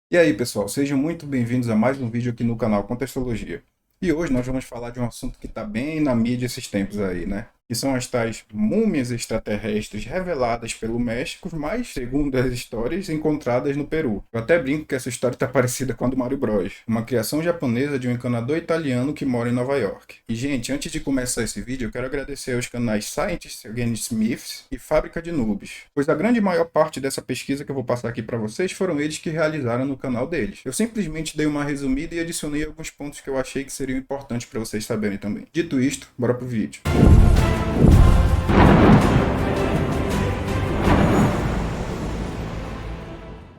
E aí, pessoal, sejam muito bem-vindos a mais um vídeo aqui no canal Contextologia. E hoje nós vamos falar de um assunto que está bem na mídia esses tempos aí, né? Que são as tais múmias extraterrestres reveladas pelo México, mas, segundo as histórias, encontradas no Peru. Eu até brinco que essa história está parecida com a do Mario Bros, uma criação japonesa de um encanador italiano que mora em Nova York. E, gente, antes de começar esse vídeo, eu quero agradecer aos canais Scientist Against Smiths e Fábrica de Noobs, pois a grande maior parte dessa pesquisa que eu vou passar aqui para vocês foram eles que realizaram no canal deles. Eu simplesmente dei uma resumida e adicionei alguns pontos que eu achei que seriam importantes para vocês saberem também. Dito isto, bora pro vídeo.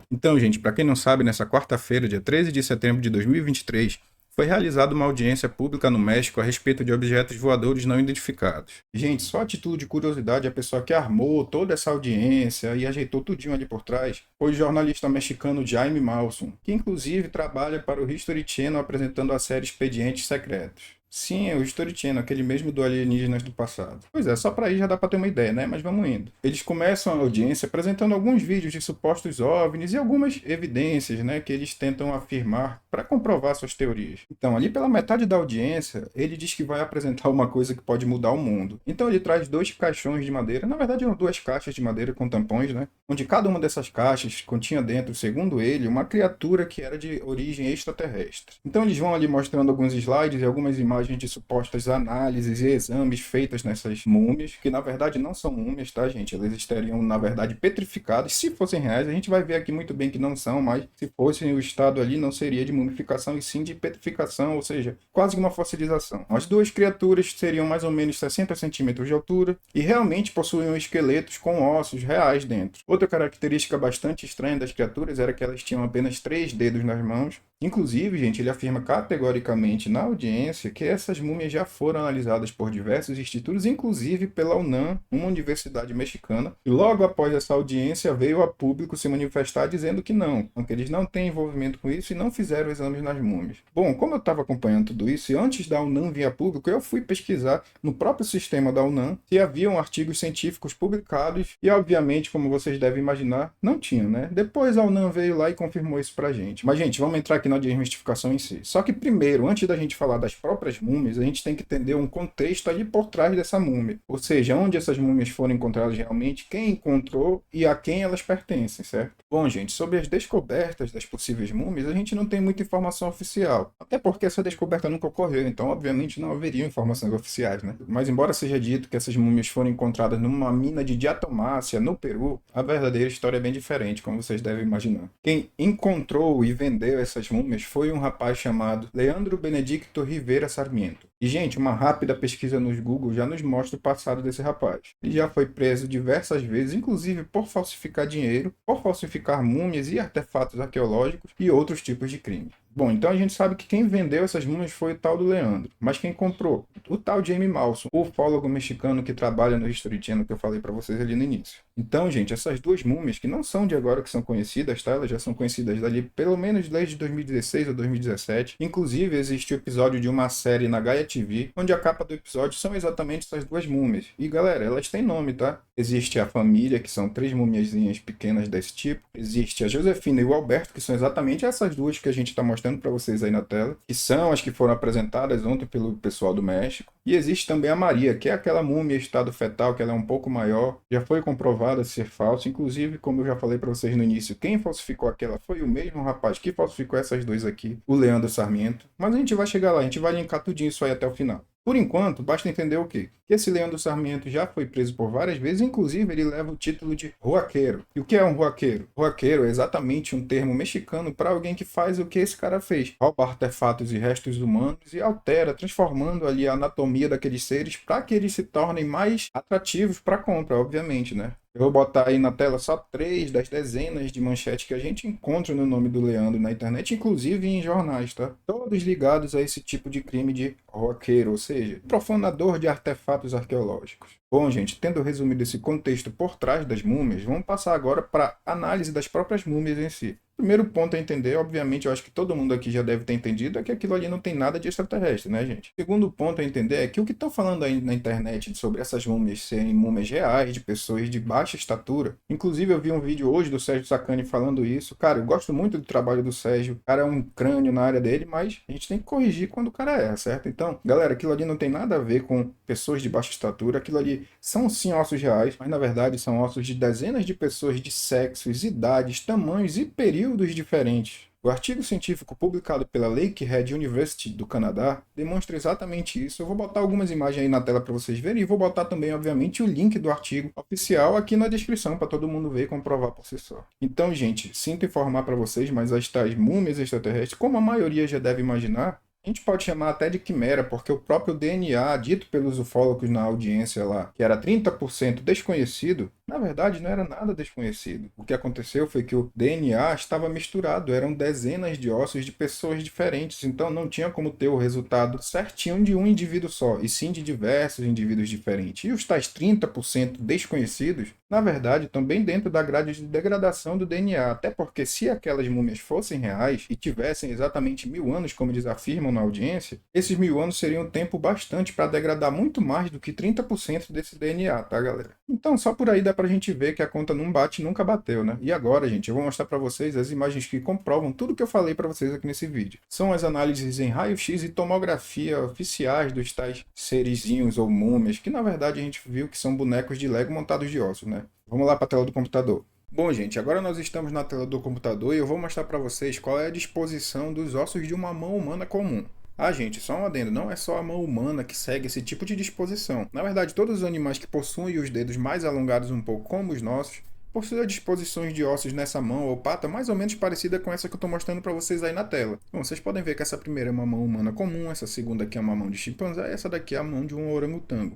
Então, gente, para quem não sabe, nessa quarta-feira, dia 13 de setembro de 2023, foi realizada uma audiência pública no México a respeito de objetos voadores não identificados. Gente, só a título de curiosidade, a pessoa que armou toda essa audiência e ajeitou tudinho ali por trás foi o jornalista mexicano Jaime Maussan, que inclusive trabalha para o History Channel apresentando a série Expedientes Secretos. Sim, é o History Channel, aquele mesmo do Alienígenas do passado. Pois é, só para aí já dá para ter uma ideia, né? Mas vamos indo. Eles começam a audiência apresentando alguns vídeos de supostos OVNIs e algumas evidências, né, que eles tentam afirmar para comprovar suas teorias. Então, ali pela metade da audiência, ele diz que vai apresentar uma coisa que pode mudar o mundo. Então, ele traz dois caixões de madeira, na verdade, eram duas caixas de madeira com tampões, né? Onde cada uma dessas caixas continha dentro, segundo ele, uma criatura que era de origem extraterrestre. Então, eles vão ali mostrando alguns slides e algumas imagens de supostas análises e exames feitas nessas múmias, que na verdade não são múmias, tá, gente? Elas estariam, na verdade, petrificadas. Se fossem reais, a gente vai ver aqui muito bem que não são, mas se fossem o estado ali, não seria de mumificação e sim de petrificação, ou seja, quase uma fossilização. As duas criaturas seriam mais ou menos 60 centímetros de altura e realmente possuíam esqueletos com ossos reais dentro. Outra característica bastante estranha das criaturas era que elas tinham apenas 3 dedos nas mãos. Inclusive, gente, ele afirma categoricamente na audiência que essas múmias já foram analisadas por diversos institutos, inclusive pela UNAM, uma universidade mexicana. E logo após essa audiência, veio a público se manifestar dizendo que não, que eles não têm envolvimento com isso e não fizeram exames nas múmias. Bom, como eu estava acompanhando tudo isso, e antes da UNAM vir a público, eu fui pesquisar no próprio sistema da UNAM se haviam artigos científicos publicados, e obviamente, como vocês devem imaginar, não tinha, né? Depois a UNAM veio lá e confirmou isso pra gente. Mas, gente, vamos entrar aqui na desmistificação em si. Só que primeiro, antes da gente falar das próprias múmias, a gente tem que entender um contexto ali por trás dessa múmia. Ou seja, onde essas múmias foram encontradas realmente, quem encontrou e a quem elas pertencem, certo? Bom, gente, sobre as descobertas das possíveis múmias, a gente não tem muita informação oficial. Até porque essa descoberta nunca ocorreu, então obviamente não haveria informações oficiais, né? Mas embora seja dito que essas múmias foram encontradas numa mina de diatomácea, no Peru, a verdadeira história é bem diferente, como vocês devem imaginar. Quem encontrou e vendeu essas múmias foi um rapaz chamado Leandro Benedicto Rivera Sarmiento. E, gente, uma rápida pesquisa nos Google já nos mostra o passado desse rapaz. Ele já foi preso diversas vezes, inclusive por falsificar dinheiro, por falsificar múmias e artefatos arqueológicos e outros tipos de crime. Bom, então a gente sabe que quem vendeu essas múmias foi o tal do Leandro. Mas quem comprou? O tal Jaime Maussan, o ufólogo mexicano que trabalha no History Channel que eu falei para vocês ali no início. Então, gente, essas duas múmias, que não são de agora que são conhecidas, tá? Elas já são conhecidas dali pelo menos desde 2016 ou 2017. Inclusive, existe o episódio de uma série na Gaia TV, onde a capa do episódio são exatamente essas duas múmias. E, galera, elas têm nome, tá? Existe a família, que são 3 mumiazinhas pequenas desse tipo. Existe a Josefina e o Alberto, que são exatamente essas duas que a gente está mostrando para vocês aí na tela, que são as que foram apresentadas ontem pelo pessoal do México. E existe também a Maria, que é aquela múmia em estado fetal, que ela é um pouco maior, já foi comprovada ser falsa. Inclusive, como eu já falei para vocês no início, quem falsificou aquela foi o mesmo rapaz que falsificou essas duas aqui, o Leandro Sarmiento. Mas a gente vai chegar lá, a gente vai linkar tudinho isso aí até o final. Por enquanto, basta entender o quê? Que esse Leandro Sarmiento já foi preso por várias vezes, inclusive ele leva o título de ruaqueiro. E o que é um ruaqueiro? Ruaqueiro é exatamente um termo mexicano para alguém que faz o que esse cara fez. Rouba artefatos e restos humanos e altera, transformando ali a anatomia daqueles seres para que eles se tornem mais atrativos para compra, obviamente, né? Eu vou botar aí na tela só 3 das dezenas de manchetes que a gente encontra no nome do Leandro na internet, inclusive em jornais, tá? Todos ligados a esse tipo de crime de roqueiro, ou seja, profanador de artefatos arqueológicos. Bom, gente, tendo resumido esse contexto por trás das múmias, vamos passar agora para a análise das próprias múmias em si. Primeiro ponto a entender, obviamente, eu acho que todo mundo aqui já deve ter entendido, é que aquilo ali não tem nada de extraterrestre, né, gente? Segundo ponto a entender é que o que estão falando aí na internet sobre essas múmias serem múmias reais, de pessoas de baixa estatura. Inclusive, eu vi um vídeo hoje do Sérgio Sacani falando isso. Cara, eu gosto muito do trabalho do Sérgio. O cara é um crânio na área dele, mas a gente tem que corrigir quando o cara erra, certo? Então, galera, aquilo ali não tem nada a ver com pessoas de baixa estatura. Aquilo ali são sim ossos reais, mas na verdade são ossos de dezenas de pessoas de sexos, idades, tamanhos e períodos diferentes. O artigo científico publicado pela Lakehead University do Canadá demonstra exatamente isso. Eu vou botar algumas imagens aí na tela para vocês verem e vou botar também, obviamente, o link do artigo oficial aqui na descrição para todo mundo ver e comprovar por si só. Então, gente, sinto informar para vocês, mas as tais múmias extraterrestres, como a maioria já deve imaginar, a gente pode chamar até de quimera, porque o próprio DNA, dito pelos ufólogos na audiência lá, que era 30% desconhecido, na verdade não era nada desconhecido. O que aconteceu foi que o DNA estava misturado, eram dezenas de ossos de pessoas diferentes, então não tinha como ter o resultado certinho de um indivíduo só, e sim de diversos indivíduos diferentes. E os tais 30% desconhecidos, na verdade, estão bem dentro da grade de degradação do DNA, até porque se aquelas múmias fossem reais e tivessem exatamente 1000 anos, como eles afirmam na audiência, esses 1000 anos seriam tempo bastante para degradar muito mais do que 30% desse DNA, tá, galera? Então, só por aí dá pra gente ver que a conta não bate e nunca bateu, né? E agora, gente, eu vou mostrar pra vocês as imagens que comprovam tudo que eu falei pra vocês aqui nesse vídeo. São as análises em raio-x e tomografia oficiais dos tais serizinhos ou múmias, que na verdade a gente viu que são bonecos de Lego montados de ossos, né? Vamos lá para a tela do computador. Bom, gente, agora nós estamos na tela do computador e eu vou mostrar para vocês qual é a disposição dos ossos de uma mão humana comum. Ah, gente, só um adendo, não é só a mão humana que segue esse tipo de disposição. Na verdade, todos os animais que possuem os dedos mais alongados um pouco, como os nossos, possuem disposições de ossos nessa mão ou pata mais ou menos parecida com essa que eu estou mostrando para vocês aí na tela. Bom, vocês podem ver que essa primeira é uma mão humana comum, essa segunda aqui é uma mão de chimpanzé e essa daqui é a mão de um orangotango.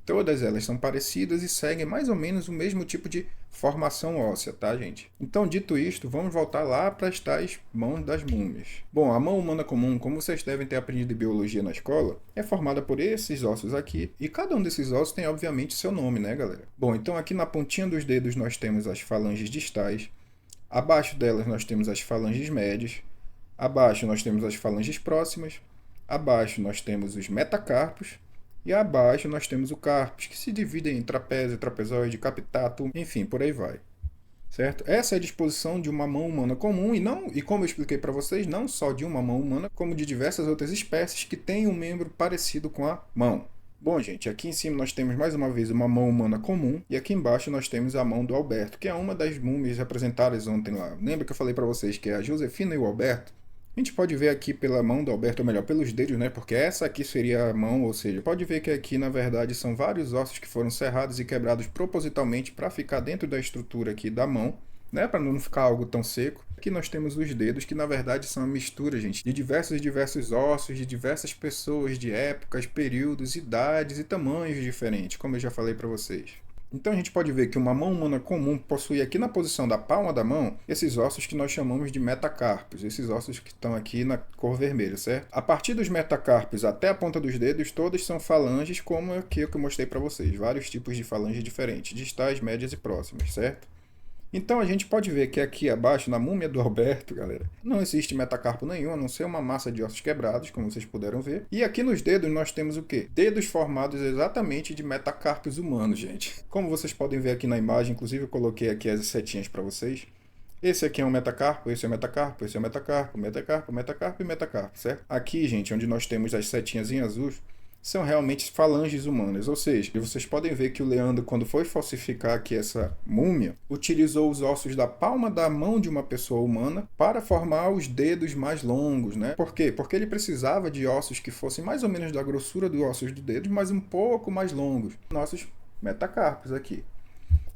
Todas elas são parecidas e seguem mais ou menos o mesmo tipo de formação óssea, tá, gente? Então, dito isto, vamos voltar lá para as tais mãos das múmias. Bom, a mão humana comum, como vocês devem ter aprendido em biologia na escola, é formada por esses ossos aqui, e cada um desses ossos tem, obviamente, seu nome, né, galera? Bom, então aqui na pontinha dos dedos nós temos as falanges distais, abaixo delas nós temos as falanges médias, abaixo nós temos as falanges próximas, abaixo nós temos os metacarpos, e abaixo nós temos o carpos, que se divide em trapézio, trapezoide, capitatum, enfim, por aí vai. Certo? Essa é a disposição de uma mão humana comum e como eu expliquei para vocês, não só de uma mão humana, como de diversas outras espécies que têm um membro parecido com a mão. Bom, gente, aqui em cima nós temos mais uma vez uma mão humana comum e aqui embaixo nós temos a mão do Alberto, que é uma das múmias representadas ontem lá. Lembra que eu falei para vocês que é a Josefina e o Alberto? A gente pode ver aqui pela mão do Alberto, ou melhor, pelos dedos, né? Porque essa aqui seria a mão, ou seja, pode ver que aqui na verdade são vários ossos que foram serrados e quebrados propositalmente para ficar dentro da estrutura aqui da mão, né? Para não ficar algo tão seco. Aqui nós temos os dedos, que na verdade são uma mistura, gente, de diversos ossos, de diversas pessoas, de épocas, períodos, idades e tamanhos diferentes, como eu já falei para vocês. Então a gente pode ver que uma mão humana comum possui aqui na posição da palma da mão esses ossos que nós chamamos de metacarpos, esses ossos que estão aqui na cor vermelha, certo? A partir dos metacarpos até a ponta dos dedos, todas são falanges, como aqui que eu mostrei para vocês, vários tipos de falanges diferentes, distais, médias e próximas, certo? Então a gente pode ver que aqui abaixo, na múmia do Alberto, galera, não existe metacarpo nenhum, a não ser uma massa de ossos quebrados, como vocês puderam ver. E aqui nos dedos nós temos o quê? Dedos formados exatamente de metacarpos humanos, gente. Como vocês podem ver aqui na imagem, inclusive eu coloquei aqui as setinhas para vocês. Esse aqui é um metacarpo, esse é um metacarpo, esse é um metacarpo, metacarpo, metacarpo e metacarpo, certo? Aqui, gente, onde nós temos as setinhas em azul, são realmente falanges humanas, ou seja, vocês podem ver que o Leandro, quando foi falsificar aqui essa múmia, utilizou os ossos da palma da mão de uma pessoa humana para formar os dedos mais longos, né? Por quê? Porque ele precisava de ossos que fossem mais ou menos da grossura dos ossos dos dedos, mas um pouco mais longos, nossos metacarpos aqui.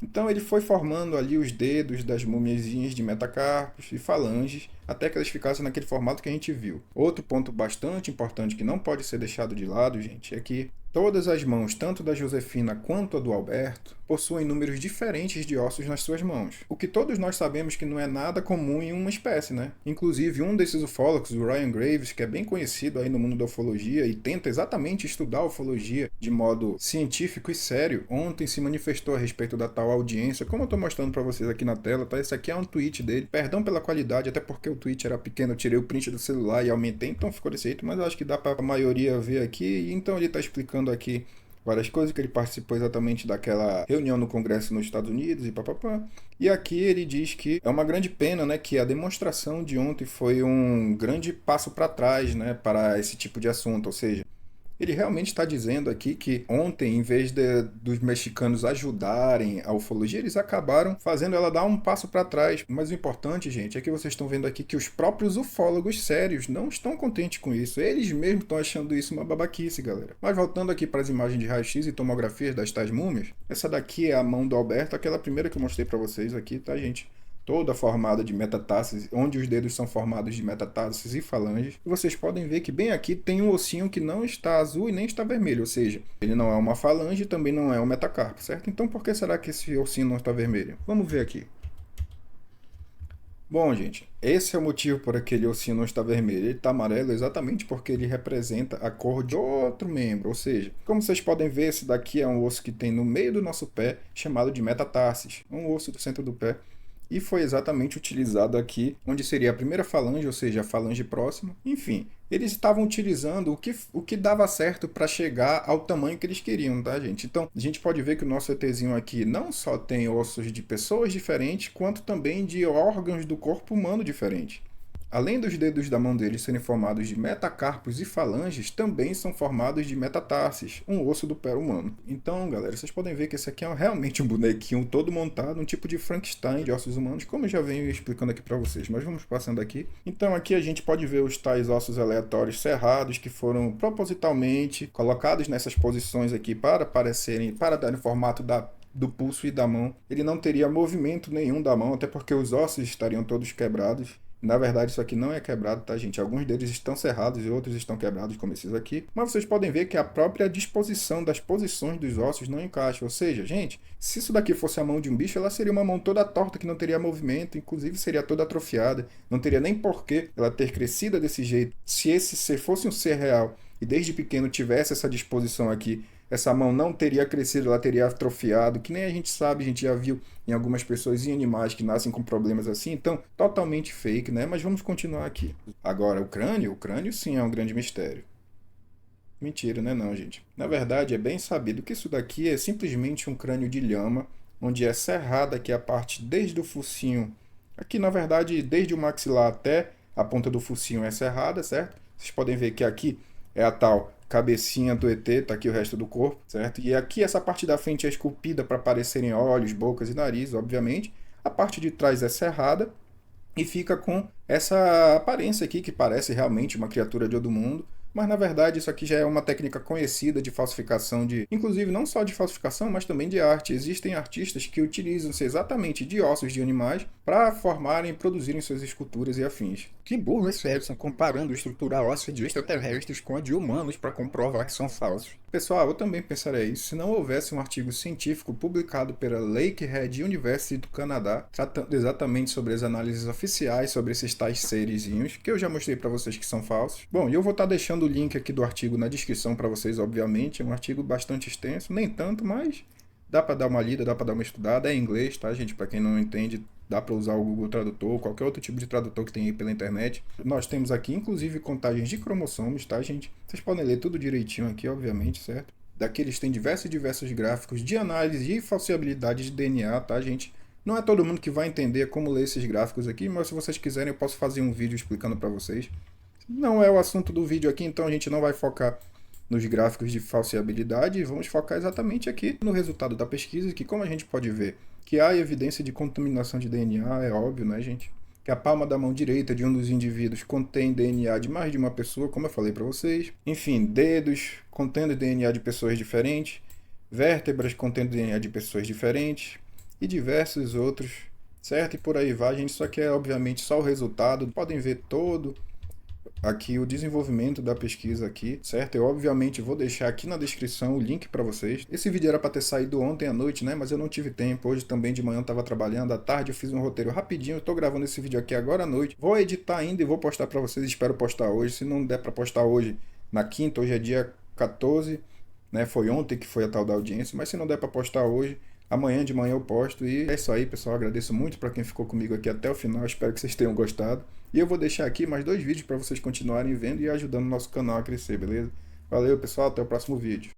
Então ele foi formando ali os dedos das mumiazinhas de metacarpos e falanges, até que elas ficassem naquele formato que a gente viu. Outro ponto bastante importante que não pode ser deixado de lado, gente, é que Todas as mãos, tanto da Josefina quanto a do Alberto, possuem números diferentes de ossos nas suas mãos, o que todos nós sabemos que não é nada comum em uma espécie, né? Inclusive, um desses ufólogos, o Ryan Graves, que é bem conhecido aí no mundo da ufologia e tenta exatamente estudar a ufologia de modo científico e sério, ontem se manifestou a respeito da tal audiência, como eu estou mostrando para vocês aqui na tela, tá? Esse aqui é um tweet dele, perdão pela qualidade, até porque o tweet era pequeno, eu tirei o print do celular e aumentei, então ficou desse jeito, mas eu acho que dá para a maioria ver aqui, então ele está explicando aqui várias coisas, que ele participou exatamente daquela reunião no Congresso nos Estados Unidos e papapá. E aqui ele diz que é uma grande pena, né, que a demonstração de ontem foi um grande passo para trás, né, para esse tipo de assunto, ou seja, ele realmente está dizendo aqui que ontem, em vez dos mexicanos ajudarem a ufologia, eles acabaram fazendo ela dar um passo para trás. Mas o importante, gente, é que vocês estão vendo aqui que os próprios ufólogos sérios não estão contentes com isso. Eles mesmos estão achando isso uma babaquice, galera. Mas voltando aqui para as imagens de raio-x e tomografias das tais múmias, essa daqui é a mão do Alberto, aquela primeira que eu mostrei para vocês aqui, tá, gente? Toda formada de metatarsos, onde os dedos são formados de metatarsos e falanges. E vocês podem ver que bem aqui tem um ossinho que não está azul e nem está vermelho, ou seja, ele não é uma falange e também não é um metacarpo, certo? Então por que será que esse ossinho não está vermelho? Vamos ver aqui. Bom, gente, esse é o motivo por aquele ossinho não estar vermelho. Ele está amarelo exatamente porque ele representa a cor de outro membro. Ou seja, como vocês podem ver, esse daqui é um osso que tem no meio do nosso pé, chamado de metatarsis, um osso do centro do pé. E foi exatamente utilizado aqui, onde seria a primeira falange, ou seja, a falange próxima. Enfim, eles estavam utilizando o que dava certo para chegar ao tamanho que eles queriam, tá, gente? Então, a gente pode ver que o nosso ETzinho aqui não só tem ossos de pessoas diferentes, quanto também de órgãos do corpo humano diferentes. Além dos dedos da mão deles serem formados de metacarpos e falanges, também são formados de metatarses, um osso do pé humano. Então, galera, vocês podem ver que esse aqui é realmente um bonequinho todo montado, um tipo de Frankenstein de ossos humanos, como eu já venho explicando aqui para vocês. Mas vamos passando aqui. Então, aqui a gente pode ver os tais ossos aleatórios cerrados que foram propositalmente colocados nessas posições aqui para aparecerem, para darem formato do pulso e da mão. Ele não teria movimento nenhum da mão, até porque os ossos estariam todos quebrados. Na verdade, isso aqui não é quebrado, tá, gente? Alguns deles estão cerrados e outros estão quebrados, como esses aqui. Mas vocês podem ver que a própria disposição das posições dos ossos não encaixa. Ou seja, gente, se isso daqui fosse a mão de um bicho, ela seria uma mão toda torta, que não teria movimento, inclusive seria toda atrofiada. Não teria nem porquê ela ter crescido desse jeito. Se esse ser fosse um ser real e desde pequeno tivesse essa disposição aqui, essa mão não teria crescido, ela teria atrofiado, que nem a gente sabe, a gente já viu em algumas pessoas e animais que nascem com problemas assim, então totalmente fake, né? Mas vamos continuar aqui. Agora, o crânio sim é um grande mistério. Mentira, né não, gente? Na verdade, é bem sabido que isso daqui é simplesmente um crânio de lhama, onde é cerrada aqui a parte desde o focinho, aqui na verdade desde o maxilar até a ponta do focinho é cerrada, certo? Vocês podem ver que aqui é a tal cabecinha do ET, tá aqui o resto do corpo, certo? E aqui essa parte da frente é esculpida para aparecerem olhos, bocas e nariz, obviamente. A parte de trás é cerrada e fica com essa aparência aqui que parece realmente uma criatura de outro mundo. Mas na verdade isso aqui já é uma técnica conhecida de falsificação inclusive não só de falsificação, mas também de arte. Existem artistas que utilizam-se exatamente de ossos de animais para formarem e produzirem suas esculturas e afins. Que burro esse Edson comparando a estrutura óssea de extraterrestres com a de humanos para comprovar que são falsos. Pessoal, eu também pensaria isso se não houvesse um artigo científico publicado pela Lakehead University do Canadá, tratando exatamente sobre as análises oficiais sobre esses tais serezinhos, que eu já mostrei para vocês que são falsos. Bom, e eu vou estar deixando o link aqui do artigo na descrição para vocês, obviamente. É um artigo bastante extenso, nem tanto, mas dá para dar uma lida, dá para dar uma estudada. É em inglês, tá, gente? Para quem não entende, dá para usar o Google Tradutor, qualquer outro tipo de tradutor que tem aí pela internet. Nós temos aqui, inclusive, contagens de cromossomos, tá, gente? Vocês podem ler tudo direitinho aqui, obviamente, certo? Daqui eles têm diversos gráficos de análise e falsibilidade de DNA, tá, gente? Não é todo mundo que vai entender como ler esses gráficos aqui, mas se vocês quiserem eu posso fazer um vídeo explicando para vocês. Não é o assunto do vídeo aqui, então a gente não vai focar nos gráficos de falsibilidade e vamos focar exatamente aqui no resultado da pesquisa, que como a gente pode ver que há evidência de contaminação de DNA, é óbvio, né, gente? Que a palma da mão direita de um dos indivíduos contém DNA de mais de uma pessoa, como eu falei para vocês. Enfim, dedos contendo DNA de pessoas diferentes, vértebras contendo DNA de pessoas diferentes e diversos outros, certo? E por aí vai, gente. Isso aqui é obviamente só o resultado. Podem ver todo aqui o desenvolvimento da pesquisa aqui, certo? Eu obviamente vou deixar aqui na descrição o link para vocês. Esse vídeo era para ter saído ontem à noite, né? Mas eu não tive tempo. Hoje também de manhã eu estava trabalhando, à tarde eu fiz um roteiro rapidinho. Eu tô gravando esse vídeo aqui agora à noite. Vou editar ainda e vou postar para vocês. Espero postar hoje. Se não der para postar hoje, na quinta, hoje é dia 14, né? Foi ontem que foi a tal da audiência, mas se não der para postar hoje, amanhã de manhã eu posto. E é isso aí, pessoal. Agradeço muito para quem ficou comigo aqui até o final. Espero que vocês tenham gostado. E eu vou deixar aqui mais 2 vídeos para vocês continuarem vendo e ajudando o nosso canal a crescer, beleza? Valeu, pessoal. Até o próximo vídeo.